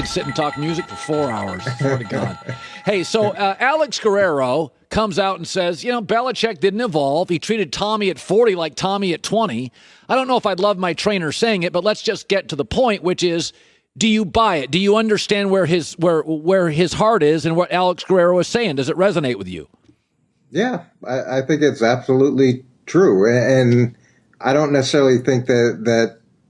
Sit and talk music for 4 hours. Swear to God. Hey, so Alex Guerrero comes out and says, Belichick didn't evolve. He treated Tommy at 40 like Tommy at 20. I don't know if I'd love my trainer saying it, but let's just get to the point, which is, do you buy it? Do you understand where his heart is and what Alex Guerrero is saying? Does it resonate with you? Yeah, I think it's absolutely true. And I don't necessarily think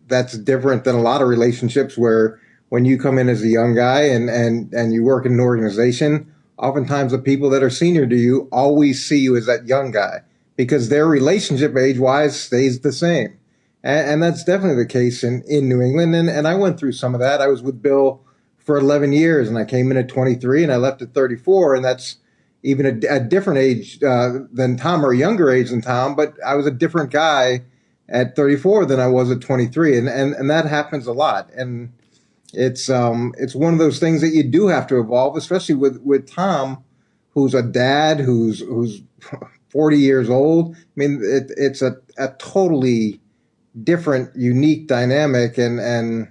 that's different than a lot of relationships where when you come in as a young guy and you work in an organization, oftentimes the people that are senior to you always see you as that young guy because their relationship age-wise stays the same. And that's definitely the case in New England. And I went through some of that. I was with Bill for 11 years, and I came in at 23, and I left at 34, and that's even a different age than Tom, or a younger age than Tom, but I was a different guy at 34 than I was at 23, and that happens a lot. And it's one of those things that you do have to evolve, especially with Tom, who's a dad, who's 40 years old. I mean, it's a totally different, unique dynamic, and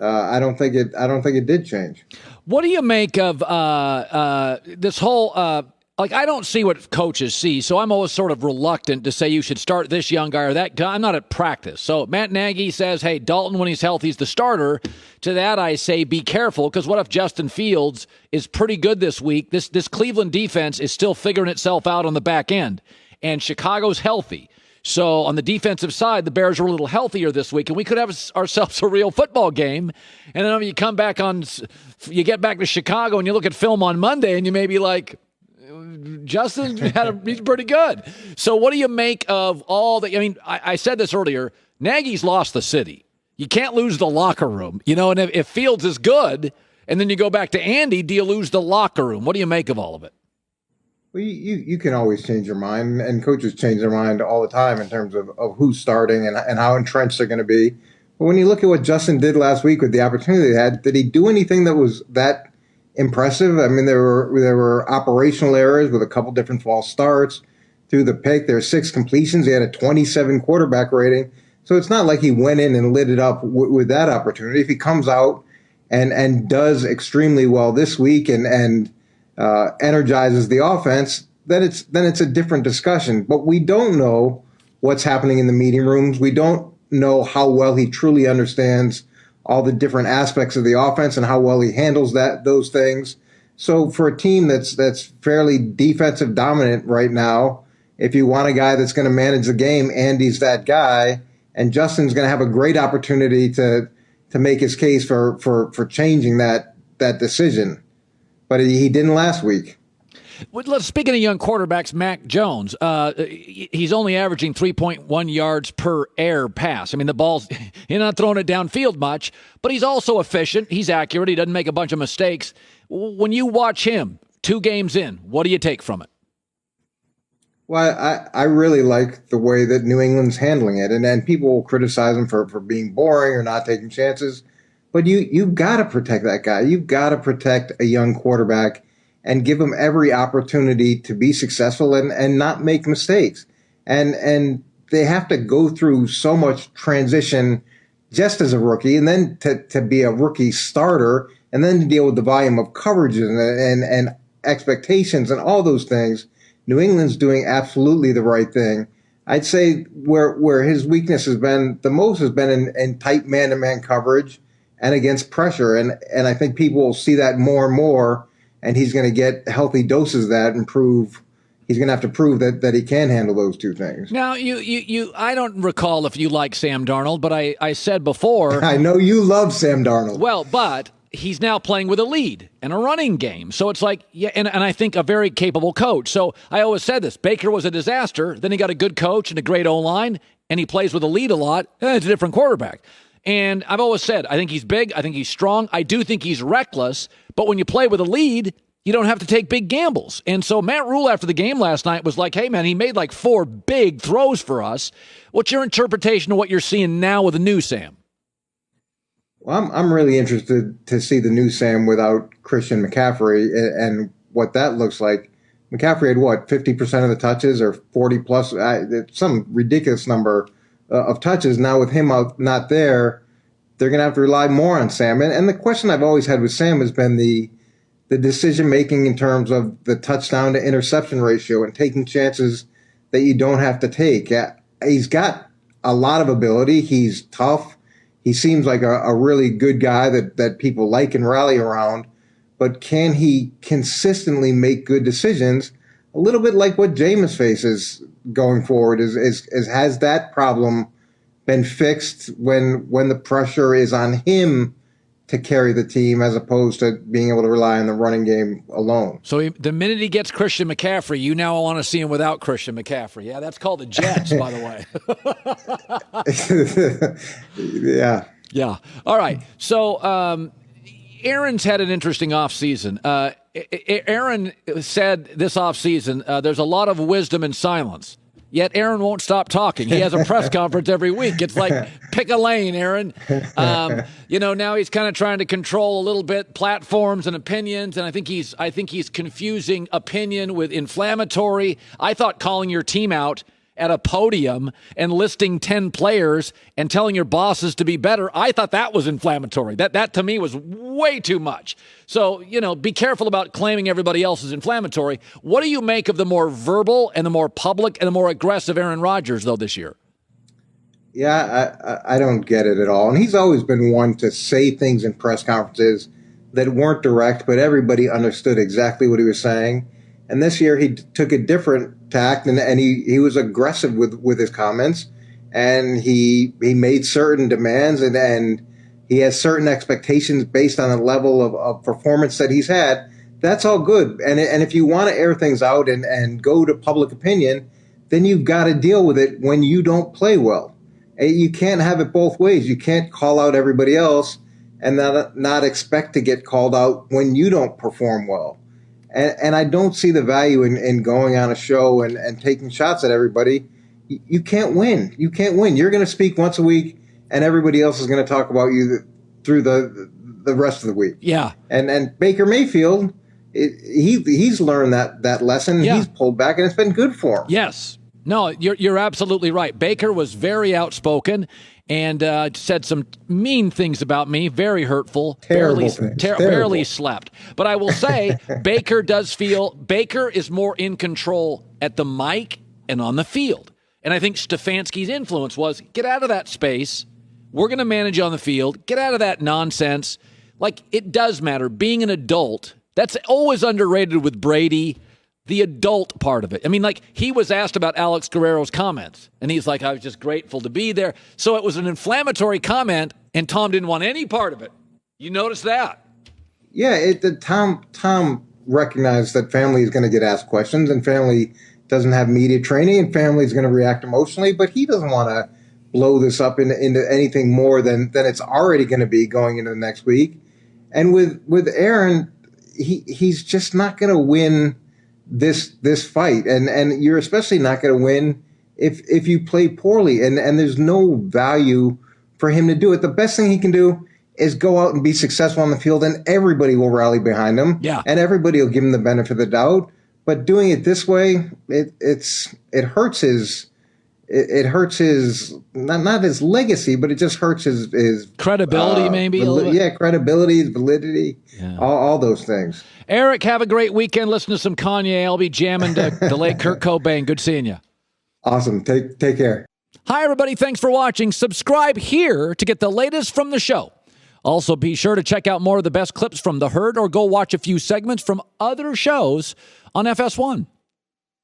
I don't think it did change. What do you make of this whole? I don't see what coaches see, so I'm always sort of reluctant to say you should start this young guy or that guy. I'm not at practice. So Matt Nagy says, hey, Dalton, when he's healthy, is the starter. To that I say, be careful, because what if Justin Fields is pretty good this week? This Cleveland defense is still figuring itself out on the back end, and Chicago's healthy. So on the defensive side, the Bears are a little healthier this week, and we could have ourselves a real football game. And then you get back to Chicago, and you look at film on Monday, and you may be like, Justin he's pretty good. So what do you make of all that? I mean, I said this earlier. Nagy's lost the city. You can't lose the locker room, and if Fields is good, and then you go back to Andy, do you lose the locker room? What do you make of all of it? Well, you can always change your mind, and coaches change their mind all the time in terms of who's starting and how entrenched they're going to be. But when you look at what Justin did last week with the opportunity he had, did he do anything that was that impressive? I mean, there were operational errors with a couple different false starts through the pick. There were 6 completions. He had a 27 quarterback rating. So it's not like he went in and lit it up with that opportunity. If he comes out and does extremely well this week and energizes the offense, then it's a different discussion. But we don't know what's happening in the meeting rooms. We don't know how well he truly understands all the different aspects of the offense and how well he handles those things. So for a team that's fairly defensive dominant right now, if you want a guy that's going to manage the game, Andy's that guy, and Justin's going to have a great opportunity to make his case for changing that decision. But he didn't last week. Speaking of young quarterbacks, Mac Jones, he's only averaging 3.1 yards per air pass. I mean, the ball's, he's not throwing it downfield much, but he's also efficient. He's accurate. He doesn't make a bunch of mistakes. When you watch him 2 games in, what do you take from it? Well, I really like the way that New England's handling it. And then people will criticize him for being boring or not taking chances. But you've got to protect that guy. You've got to protect a young quarterback and give him every opportunity to be successful and not make mistakes. And they have to go through so much transition just as a rookie, and then to be a rookie starter, and then to deal with the volume of coverages and expectations and all those things. New England's doing absolutely the right thing. I'd say where his weakness has been the most has been in tight man-to-man coverage and against pressure. And I think people will see that more and more, and he's going to get healthy doses of that and he's going to have to prove that he can handle those 2 things. Now, I don't recall if you like Sam Darnold, but I said before. I know you love Sam Darnold. Well, but he's now playing with a lead and a running game. So it's like, yeah, and I think a very capable coach. So I always said this. Baker was a disaster. Then he got a good coach and a great O-line, and he plays with a lead a lot. It's a different quarterback. And I've always said, I think he's big. I think he's strong. I do think he's reckless. But when you play with a lead, you don't have to take big gambles. And so Matt Rule after the game last night was like, hey, man, he made like 4 big throws for us. What's your interpretation of what you're seeing now with the new Sam? Well, I'm really interested to see the new Sam without Christian McCaffrey and what that looks like. McCaffrey had, 50% of the touches or 40 plus, some ridiculous number of touches. Now with him out, not there, they're going to have to rely more on Sam. And the question I've always had with Sam has been the decision-making in terms of the touchdown to interception ratio and taking chances that you don't have to take. He's got a lot of ability. He's tough. He seems like a really good guy that people like and rally around. But can he consistently make good decisions? A little bit like what Jameis faces going forward is has that problem been fixed when the pressure is on him to carry the team as opposed to being able to rely on the running game alone? So the minute he gets Christian McCaffrey, you now want to see him without Christian McCaffrey. Yeah, that's called the Jets, by the way. Yeah. Yeah. All right. So Aaron's had an interesting offseason. Aaron said this offseason, there's a lot of wisdom in silence. Yet Aaron won't stop talking. He has a press conference every week. It's like, pick a lane, Aaron. Now he's kind of trying to control a little bit platforms and opinions, and I think he's confusing opinion with inflammatory. I thought calling your team out at a podium and listing 10 players and telling your bosses to be better, I thought that was inflammatory. That to me was way too much. So, be careful about claiming everybody else is inflammatory. What do you make of the more verbal and the more public and the more aggressive Aaron Rodgers, though, this year? Yeah, I don't get it at all. And he's always been one to say things in press conferences that weren't direct, but everybody understood exactly what he was saying. And this year he took a different tact, and he was aggressive with his comments, and he made certain demands, and he has certain expectations based on the level of performance that he's had. That's all good. And if you want to air things out and go to public opinion, then you've got to deal with it when you don't play well. You can't have it both ways. You can't call out everybody else and not expect to get called out when you don't perform well. And I don't see the value in going on a show and taking shots at everybody. You can't win. You can't win. You're going to speak once a week, and everybody else is going to talk about you through the rest of the week. Yeah. And Baker Mayfield, he's learned that lesson. Yeah. He's pulled back, and it's been good for him. Yes. No, you're absolutely right. Baker was very outspoken and said some mean things about me, very hurtful. Terrible things. Barely slept. But I will say, Baker is more in control at the mic and on the field. And I think Stefanski's influence was, get out of that space. We're going to manage you on the field. Get out of that nonsense. Like, it does matter. Being an adult, that's always underrated with Brady. The adult part of it. I mean, like, he was asked about Alex Guerrero's comments, and he's like, I was just grateful to be there. So it was an inflammatory comment, and Tom didn't want any part of it. You notice that? Yeah, Tom recognized that family is going to get asked questions, and family doesn't have media training, and family is going to react emotionally, but he doesn't want to blow this up into anything more than it's already going to be going into the next week. And with Aaron, he's just not going to win this fight, and you're especially not going to win if you play poorly, and there's no value for him to do it. The best thing he can do is go out and be successful on the field, and everybody will rally behind him. Yeah. And everybody will give him the benefit of the doubt. But doing it this way, it hurts his not his legacy, but it just hurts his credibility, maybe. Credibility, validity, all those things. Eric, have a great weekend. Listen to some Kanye. I'll be jamming to the late Kurt Cobain. Good seeing you. Awesome. Take care. Hi, everybody. Thanks for watching. Subscribe here to get the latest from the show. Also, be sure to check out more of the best clips from The Herd or go watch a few segments from other shows on FS1.